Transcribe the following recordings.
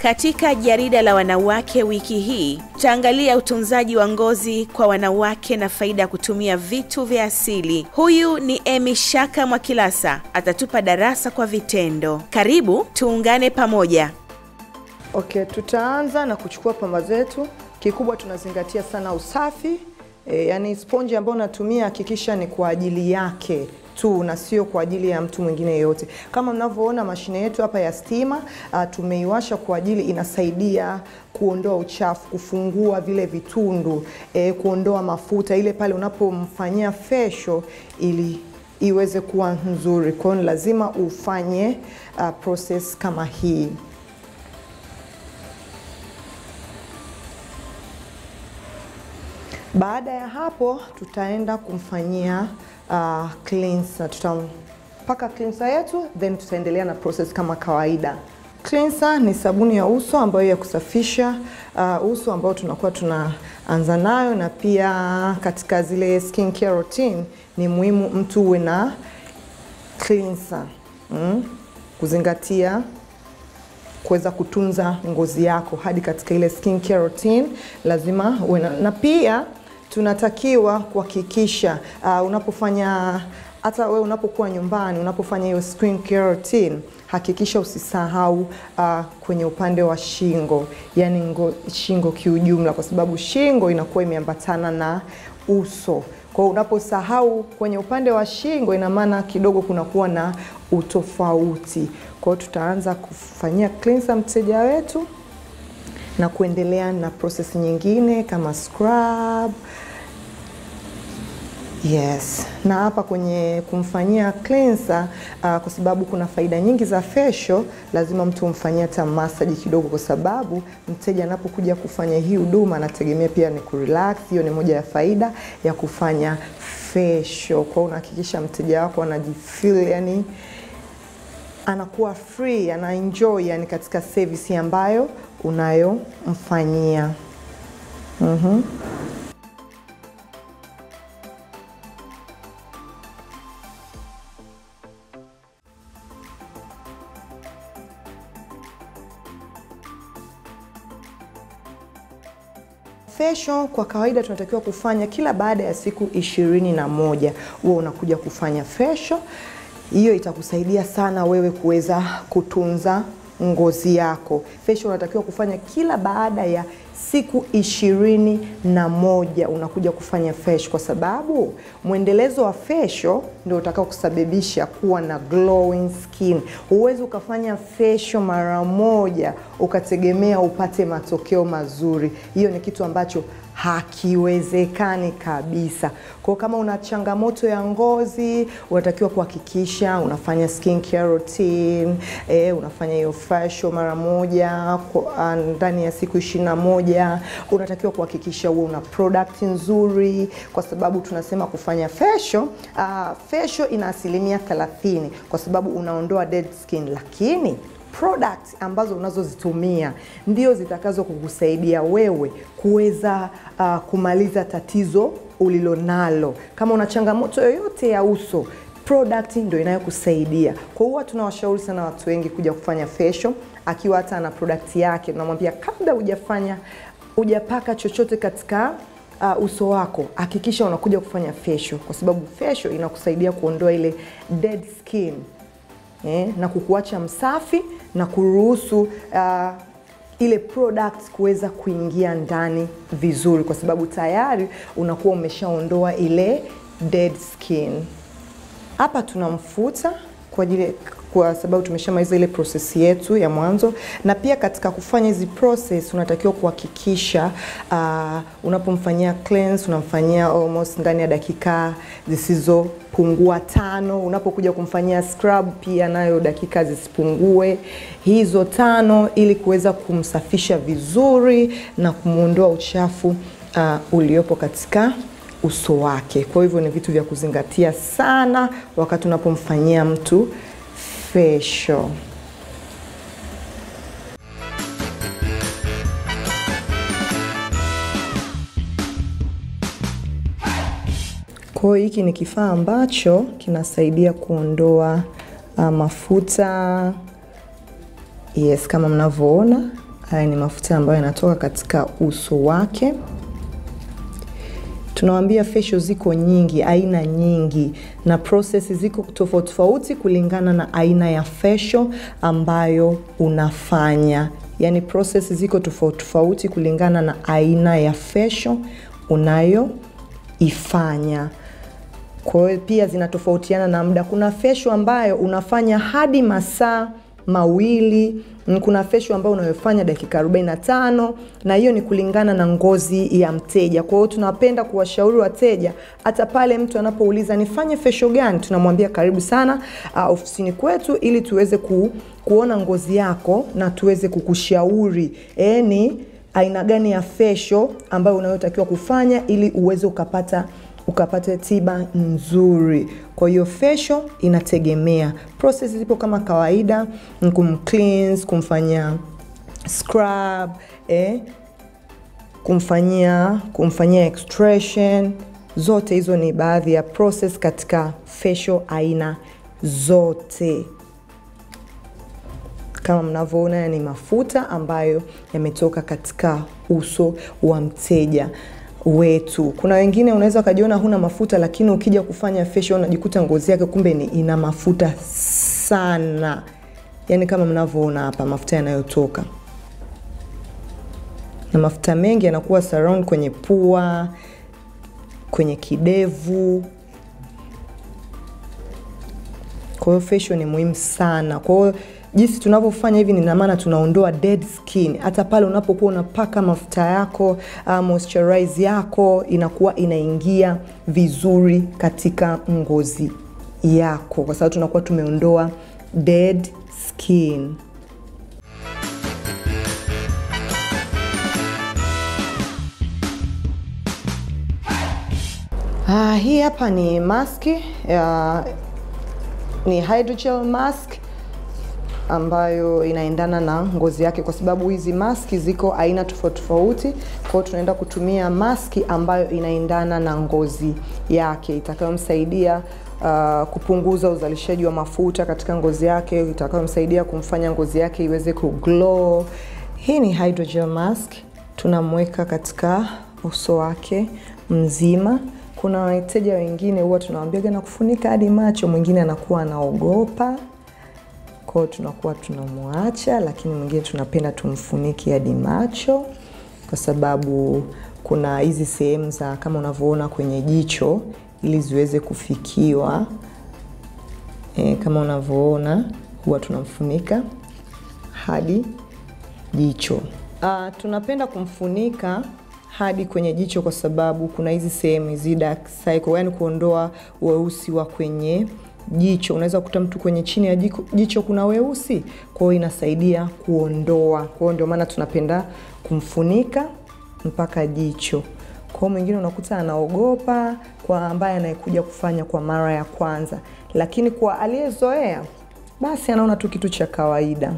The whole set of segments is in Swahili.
Katika jarida la wanawake wiki hii, tutaangalia utunzaji wa ngozi kwa wanawake na faida ya kutumia vitu vya asili. Huyu ni Emy Shaka Mwakilasa, atatupa darasa kwa vitendo. Karibu tuungane pamoja. Okay, tutaanza na kuchukua pamba zetu. Kikubwa tunazingatia sana usafi. Yani sponge ambayo natumia hakikisha ni kwa ajili yake tu na sio kwa ajili ya mtu mwingine yeyote. Kama mnavyoona mashine yetu hapa ya stima, tumeiwasha kwa ajili inasaidia kuondoa uchafu, kufungua vile vitundu, kuondoa mafuta ile pale unapomfanyia facial ili iweze kuwa nzuri. Kwa hiyo lazima ufanye process kama hii. Baada ya hapo tutaenda kumfanyia cleanser. Tutampaka cleanser yetu, then tutaendelea na process kama kawaida. Cleanser ni sabuni ya uso ambayo ya kusafisha uso ambao tunakuwa tunaanza nayo, na pia katika zile skincare routine ni muhimu mtu uwe na cleanser. Kuzingatia kuweza kutunza ngozi yako hadi katika ile skincare routine lazima uwe na pia tunatakiwa kuhakikisha unapofanya, hata wewe unapokuwa nyumbani unapofanya hiyo skincare routine, hakikisha usisahau kwenye upande wa shingo, yani shingo kiujumla, kwa sababu shingo inakuwa imeambatana na uso. Kwa unaposahau kwenye upande wa shingo, ina maana kidogo kunakuwa na utofauti. Kwa tutaanza kufanyia cleanser mteja wetu na kuendelea na process nyingine kama scrub. Yes, na hapa kwenye kumfanyia cleanser, kwa sababu kuna faida nyingi za facial, lazima mtu umfanyie hata massage kidogo, kwa sababu mteja anapokuja kufanya hii huduma anategemea pia ni kurelax. Hiyo ni moja ya faida ya kufanya facial. Kwa unahakikisha mteja wako anajifeel, yani anakuwa free, ana enjoy yani katika service ambayo unayomfanyia. Facial kwa kawaida tunatakiwa kufanya kila baada ya siku 21. Wewe unakuja kufanya facial. Hiyo itakusaidia sana wewe kuweza kutunza ngozi yako. Facial unatakiwa kufanya kila baada ya siku 21 unakuja kufanya facial, kwa sababu muendelezo wa facial ndio utakao kusababisha kuwa na glowing skin. Huwezi ukafanya facial mara moja ukategemea upate matokeo mazuri. Hiyo ni kitu ambacho hakiwezekani kabisa. Kwa kama una changamoto ya ngozi, unatakiwa kuhakikisha unafanya skincare routine, unafanya hiyo facial mara moja ndani ya siku 21. Unatakiwa kuhakikisha wewe una product nzuri, kwa sababu tunasema kufanya facial, facial ina 30% kwa sababu unaondoa dead skin, lakini products ambazo unazozitumia ndio zitakazo kukusaidia wewe kuweza kumaliza tatizo ulilonalo. Kama una changamoto yoyote ya uso, product ndio inayokusaidia. Kwa hiyo tunawashauri sana watu wengi kuja kufanya facial, akiwa hata ana product yake tunamwambia kabla hujapaka chochote katika uso wako, hakikisha unakuja kufanya facial, kwa sababu facial inakusaidia kuondoa ile dead skin, na kukuacha msafi na kuruhusu ile product kuweza kuingia ndani vizuri, kwa sababu tayari unakuwa umeshaondoa ile dead skin. Hapa tunamfuta kwa sababu tumeshamaliza ile process yetu ya mwanzo. Na pia katika kufanya hizi process unatakiwa kuhakikisha unapomfanyia cleanse unamfanyia almost ndani ya dakika zisizopungua 5. Unapokuja kumfanyia scrub pia nayo dakika zisipungue hizo 5, ili kuweza kumsafisha vizuri na kumuondoa uchafu uliopo katika uso wake. Kwa hivyo ni vitu vya kuzingatia sana wakati unapomfanyia mtu facial. Kwa hiki ni kifaa ambacho kinasaidia kuondoa mafuta. Yes, kama mnavyoona Haya ni mafuta ambayo yanatoka katika uso wake. Tunawaambia facial ziko nyingi, aina nyingi, na process ziko tofauti kulingana na aina ya facial ambayo unafanya. Yani process ziko tofauti kulingana na aina ya facial unayoifanya. Kwa hiyo pia zinatofautiana na muda. Kuna facial ambayo unafanya hadi masaa 2, kuna facial ambayo unayofanya dakika 45, na hiyo ni kulingana na ngozi ya mteja. Kwa hiyo tunapenda kuwashauri wateja, hata pale mtu anapouliza nifanye facial gani, tunamwambia karibu sana ofisini kwetu ili tuweze kuona ngozi yako na tuweze kukushauri ni aina gani ya facial ambayo unayotakiwa kufanya ili uweze ukapata tiba nzuri. Kwa hiyo facial inategemea. Process zipo kama kawaida, cleanse, kumfanyia scrub, kumfanyia extraction. Zote hizo ni baadhi ya process katika facial aina zote. Kama mnavyoona ni mafuta ambayo yametoka katika uso wa mteja wetu. Kuna wengine unaweza kujiona huna mafuta, lakini ukija kufanya facial unajikuta ngozi yake kumbe ina mafuta sana. Yani kama mnavyoona hapa mafuta yanayotoka. Na mafuta mengi yanakuwa surround kwenye pua, kwenye kidevu. Kwa hiyo facial ni muhimu sana. Kwa hiyo jinsi tunavyofanya hivi ni maana tunaondoa dead skin. Hata pale unapokuwa unapaka mafuta yako, moisturize yako, inakuwa inaingia vizuri katika ngozi yako, kwa sababu tunakuwa tumeondoa dead skin. Hii hapa ni mask, ni hydrogel mask ambayo inaendana na ngozi yake, kwa sababu hizi maski ziko aina tofauti. Kwa hiyo tunaenda kutumia maski ambayo inaendana na ngozi yake, itakayomsaidia kupunguza uzalishaji wa mafuta katika ngozi yake, itakayomsaidia kumfanya ngozi yake iweze kuglow. Hii ni hydrogel mask, tunamweka katika uso wake mzima. Kuna wateja wengine huwa tunawaambia na kufunika hadi macho, mwingine anakuwa anaogopa. Kwa tunakuwa tunamwacha, lakini mwingine tunapenda tumfunike hadi macho, kwa sababu kuna hizi sehemu za kama unavyoona kwenye jicho ili ziweze kufikiwa. Kama unavyoona huwa tunamfunika hadi jicho. Tunapenda kumfunika hadi kwenye jicho kwa sababu kuna hizi sehemu hizi dark circle, yani kuondoa weusi wa kwenye jicho. Unaweza kukuta mtu kwenye chini ya jicho kuna weusi, kwa hiyo inasaidia kuondoa. Kwa hiyo ndio maana tunapenda kumfunika mpaka jicho. Kwa hiyo mwingine unakuta anaogopa, kwa ambaye anayekuja kufanya kwa mara ya kwanza, lakini kwa aliyezoea basi anaona tu kitu cha kawaida.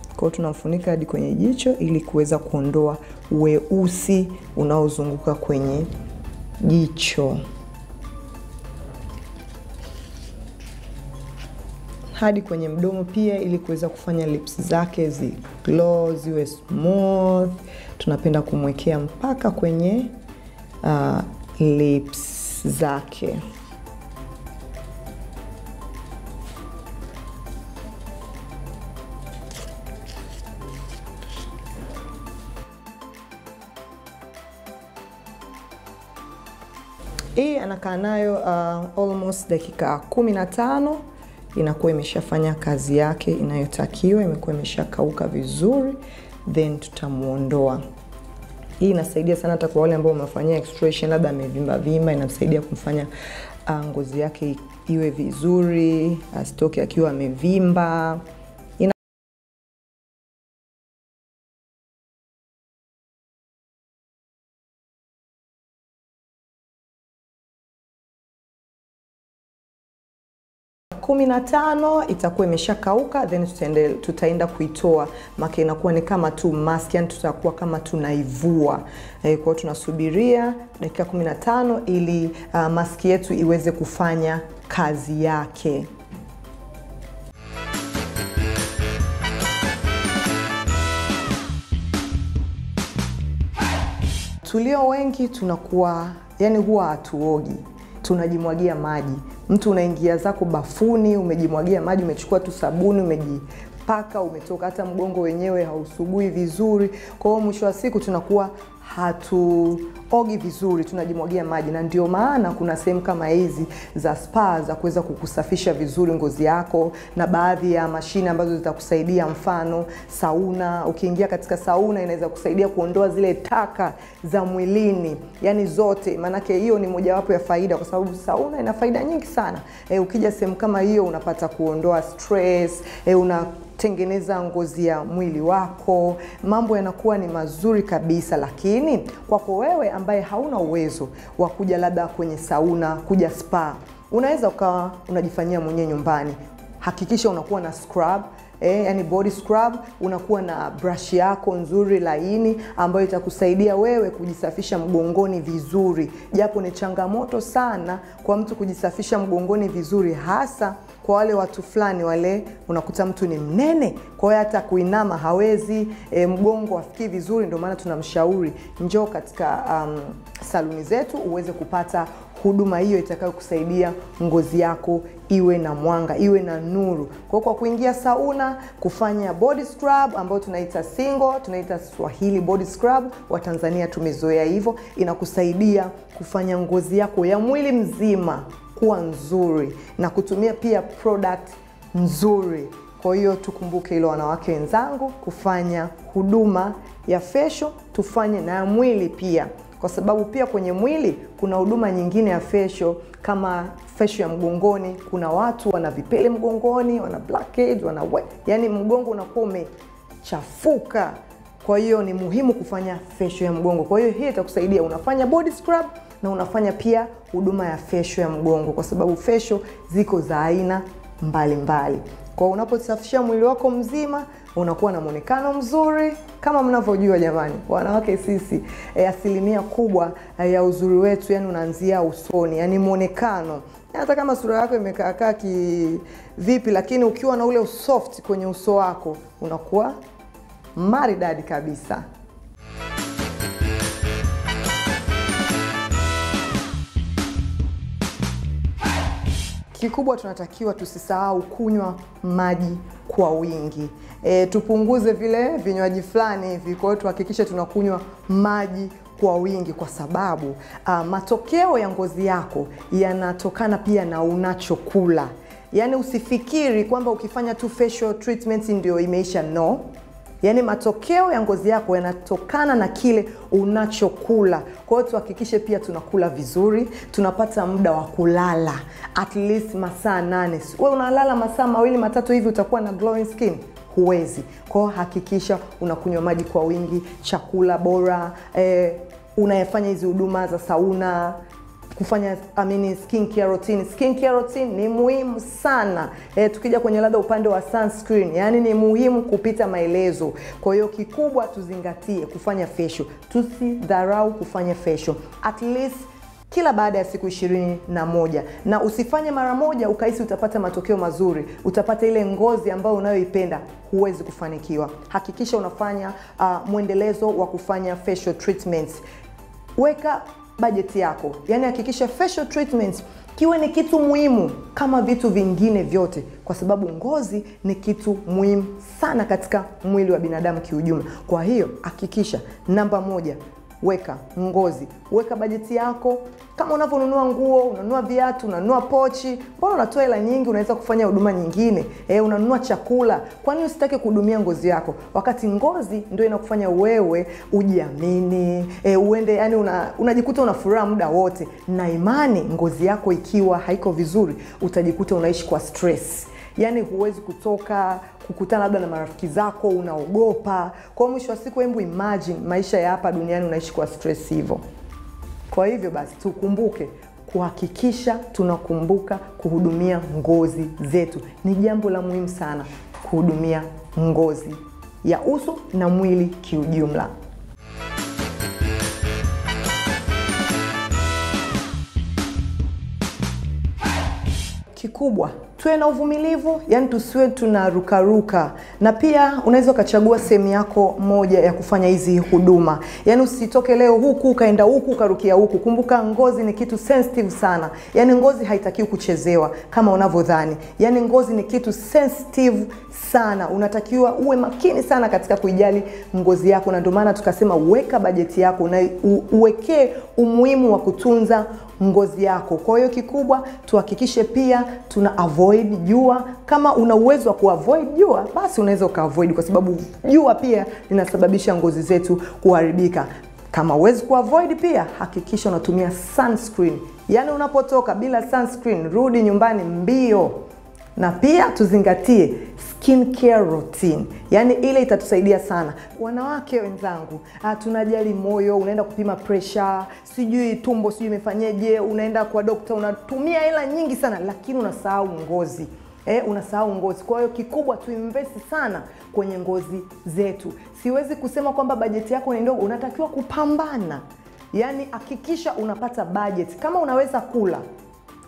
Kwa hiyo tunamfunika hadi kwenye jicho ili kuweza kuondoa weusi unaozunguka kwenye jicho. Hadi kwenye mdomo pia ili kuweza kufanya lips zake glow, ziwe smooth. Tunapenda kumwekea mpaka kwenye lips zake. Hii anakaa nayo almost dakika 15. Inakuwa imeshafanya kazi yake inayotakiwa, imekuwa imeshakauka vizuri, then tutamuondoa. Hii inasaidia sana hata kwa wale ambao wamefanyia extraction, labda amevimba, inamsaidia kumfanya ngozi yake iwe vizuri, asitoke akiwa amevimba. Kumi na 15 itakuwa imeshakauka, then tutaenda kuitoa, maka inakuwa ni kama tu mask, yani tutakuwa kama tunaivua. Kwa hiyo tunasubiria dakika 15 ili mask yetu iweze kufanya kazi yake. tulio wengi tunakuwa yani huwa hatuogi, tunajimwagia maji. Mtu unaingia zako bafuni, umejimwagia maji, umechukua tu sabuni, umejipaka, umetoka, hata mgongo wenyewe hausugui vizuri. Kwa hiyo mwisho wa siku tunakuwa hatuogi vizuri, tunajimwagia maji. Na ndio maana kuna sehemu kama hizi za spa za kuweza kukusafisha vizuri ngozi yako, na baadhi ya mashine ambazo zitakusaidia, mfano sauna. Ukiingia katika sauna inaweza kusaidia kuondoa zile taka za mwilini, yani zote. Manake hiyo ni mojawapo ya faida, kwa sababu sauna ina faida nyingi sana. Ukija sehemu kama hiyo unapata kuondoa stress, unatengeneza ngozi ya mwili wako, mambo yanakuwa ni mazuri kabisa. Lakini kwako wewe ambaye hauna uwezo wa kuja labda kwenye sauna, kuja spa, unaweza ukawa unajifanyia mwenyewe nyumbani. Hakikisha unakuwa na scrub, yani body scrub, unakuwa na brush yako nzuri laini ambayo itakusaidia wewe kujisafisha mgongoni vizuri. Japo ni changamoto sana kwa mtu kujisafisha mgongoni vizuri, hasa kwa wale watu fulani wale unakuta mtu ni mnene, kwa hiyo hata kuinama hawezi, mgongo afikii vizuri. Ndio maana tunamshauri njoo katika saluni zetu uweze kupata huduma hiyo itakayokusaidia ngozi yako iwe na mwanga, iwe na nuru. Kwa kuingia sauna, kufanya body scrub ambayo tunaita single, tunaita Swahili body scrub, wa Tanzania tumezoea hivyo, inakusaidia kufanya ngozi yako ya mwili mzima kuwa nzuri na kutumia pia product nzuri. Kwa hiyo tukumbuke hilo wanawake wenzangu, kufanya huduma ya facial tufanye na mwili pia, kwa sababu pia kwenye mwili kuna huduma nyingine ya facial, kama facial ya mgongoni. Kuna watu wana vipele mgongoni, wana blackheads, yani mgongo unakuwa umechafuka. Kwa hiyo ni muhimu kufanya facial ya mgongo. Kwa hiyo hii itakusaidia, unafanya body scrub na unafanya pia huduma ya facial ya mgongo, kwa sababu facial ziko za aina mbalimbali. Kwa unaposafisha mwili wako mzima, unakuwa na muonekano mzuri. Kama mnavyojua jamani, wanawake sisi, asilimia kubwa ya uzuri wetu yani unaanzia usoni, yani muonekano. Hata kama sura yako imekaa vipi, lakini ukiwa na ule soft kwenye uso wako, unakuwa maridadi kabisa. Kikubwa tunatakiwa tusisahau kunywa maji kwa wingi. Tupunguze vile vinywaji fulani hivi, kwa hiyo tuhakikishe tunakunywa maji kwa wingi, kwa sababu matokeo ya ngozi yako yanatokana pia na unachokula. Yani usifikiri kwamba ukifanya tu facial treatment ndio imeisha, no. Yani matokeo ya ngozi yako yanatokana na kile unachokula. Kwa hiyo tuhakikishe pia tunakula vizuri, tunapata muda wa kulala at least masaa 8. Wewe unalala masaa 2 3 hivi, utakuwa na glowing skin? Huwezi. Kwa hiyo hakikisha unakunywa maji kwa wingi, chakula bora, unayafanya hizi huduma za sauna, kufanya skincare routine. Skincare routine ni muhimu sana. Tukija kwenye labda upande wa sunscreen, yani ni muhimu kupita maelezo. Kwa hiyo kikubwa tuzingatie kufanya facial. Tusidharau kufanya facial at least kila baada ya siku 21, na usifanye mara moja ukahisi utapata matokeo mazuri, utapata ile ngozi ambayo unayoipenda. Huwezi kufanikiwa. Hakikisha unafanya mwendelezo wa kufanya facial treatments. Weka budget yako, yani hakikisha facial treatments kiwe ni kitu muhimu kama vitu vingine vyote, kwa sababu ngozi ni kitu muhimu sana katika mwili wa binadamu kiujumla. Kwa hiyo hakikisha, namba 1, weka ngozi, weka bajeti yako. Kama unavyonunua nguo, unanunua viatu, unanunua pochi, mbona unatoa hela nyingi? Unaweza kufanya huduma nyingine. Unanunua chakula, kwa nini usitake kuhudumia ngozi yako, wakati ngozi ndio inakufanya wewe ujiamini, uende, yani unajikuta una furaha muda wote. Na imani ngozi yako ikiwa haiko vizuri, utajikuta unaishi kwa stress. Yani huwezi kutoka kukutana labda na marafiki zako, unaogopa. Kwa mwisho wa siku, hebu imagine maisha ya hapa duniani unaishi kwa stress hivyo. Kwa hivyo basi tukumbuke kuhakikisha tunakumbuka kuhudumia ngozi zetu. Ni jambo la muhimu sana kuhudumia ngozi ya uso na mwili kiujumla. Kikubwa tuwe na uvumilivu, yani tusiwe tunarukaruka. Na pia unaweza ukachagua sehemu yako moja ya kufanya hizi huduma. Yani usitoke leo huku kaenda huku karukia huku. Kumbuka ngozi ni kitu sensitive sana. Yani ngozi haitakiwi kuchezewa kama unavyodhani. Yani ngozi ni kitu sensitive sana. Unatakiwa uwe makini sana katika kuijali ngozi yako, na ndio maana tukasema weka bajeti yako na uwekee umuhimu wa kutunza ngozi yako. Kwa hiyo kikubwa tuhakikishe pia tuna avoid jua. Kama una uwezo wa kuavoid jua, basi unaweza ukaavoid, kwa sababu jua pia linasababisha ngozi zetu kuharibika. Kama uwezi kuavoid pia, hakikisha unatumia sunscreen. Yani unapotoka bila sunscreen, rudi nyumbani mbio. Na pia tuzingatie skin care routine. Yani ile itatusaidia sana. Wanawake wenzangu, tunajali moyo, unaenda kupima pressure, sijui tumbo, sijui imefanyeje, unaenda kwa dokta, unatumia hela nyingi sana, lakini unasahau ngozi. Unasahau ngozi. Kwa hiyo kikubwa tuinvest sana kwenye ngozi zetu. Siwezi kusema kwamba bajeti yako ni ndogo, unatakiwa kupambana. Yani hakikisha unapata budget. Kama unaweza kula,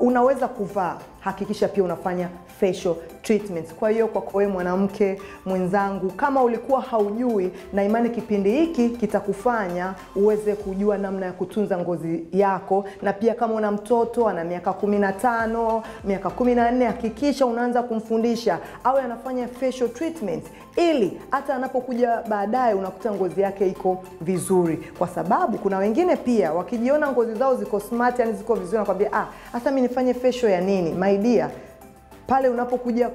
unaweza kuvaa, hakikisha pia unafanya facial treatments. Kwa hiyo kwa wewe mwanamke mwenzangu, kama ulikuwa haujui, na imani kipindi hiki kitakufanya uweze kujua namna ya kutunza ngozi yako. Na pia kama una mtoto ana miaka 15, miaka 14, hakikisha unaanza kumfundisha awe anafanya facial treatment, ili hata anapokuja baadaye unakuta ngozi yake iko vizuri. Kwa sababu kuna wengine pia wakijiona ngozi zao ziko smart, yani ziko vizuri, nakwambia hata mimi nifanye facial ya nini? My dear, pale unapokuja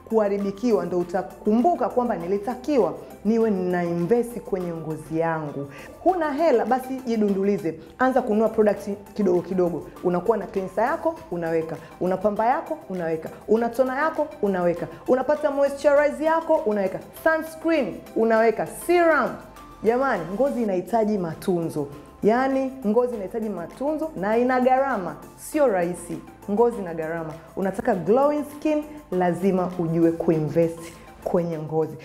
kuharibikiwa ndo utakumbuka kwamba nilitakiwa niwe nina invest kwenye ngozi yangu. Huna hela, basi jidundulize. Anza kununua product kidogo kidogo. Unakuwa na cleanser yako, unaweka. Una pamba yako, unaweka. Una toner yako, unaweka. Unapata moisturizer yako, unaweka. Sunscreen, unaweka. Serum. Jamani, ngozi inahitaji matunzo. Yani ngozi inahitaji matunzo na ina gharama, sio rahisi. Ngozi ina gharama. Unataka glowing skin, lazima ujue kuinvest kwenye ngozi.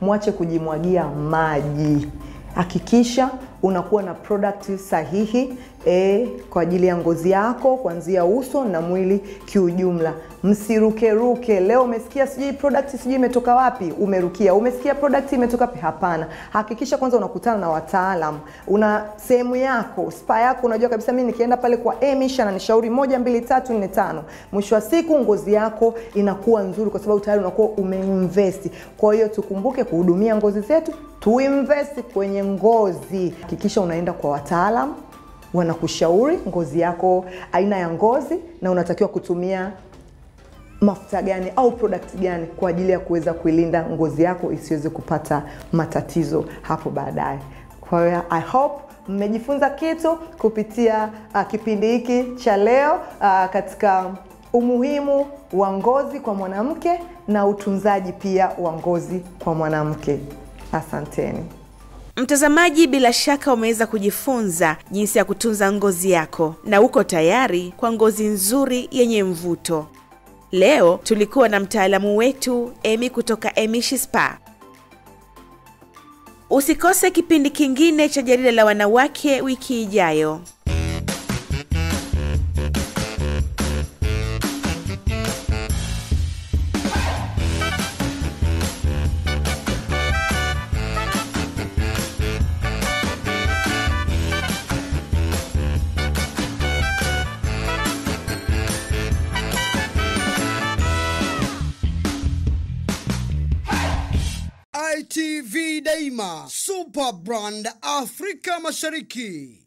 Mwache kujimwagia maji. Hakikisha unakuwa na product sahihi kwa ajili ya ngozi yako, kuanzia uso na mwili kiujumla. Msiruke. Leo umesikia sijui product sijui imetoka wapi, umerukia. Umesikia product imetoka wapi? Hapana. Hakikisha kwanza unakutana na wataalamu. Una sehemu yako, spa yako, unajua kabisa mimi nikienda pale kwa Emisha na nishauri 1 2 3 4 5. Mwisho wa siku ngozi yako inakuwa nzuri kwa sababu tayari unakuwa umeinvest. Kwa hiyo tukumbuke kuhudumia ngozi zetu, tuinvest kwenye ngozi. Hakikisha unaenda kwa wataalamu, wanakushauri ngozi yako, aina ya ngozi, na unatakiwa kutumia mafuta gani au product gani kwa ajili ya kuweza kuilinda ngozi yako isiweze kupata matatizo hapo baadaye. Kwa hiyo I hope mmejifunza kitu kupitia kipindi hiki cha leo katika umuhimu wa ngozi kwa mwanamke na utunzaji pia wa ngozi kwa mwanamke. Asanteni. Mtazamaji, bila shaka umeweza kujifunza jinsi ya kutunza ngozi yako na uko tayari kwa ngozi nzuri yenye mvuto. Leo tulikuwa na mtaalamu wetu Emi kutoka Emishi Spa. Usikose kipindi kingine cha Jarida la Wanawake wiki ijayo. ITV Daima Super Brand Afrika Mashariki.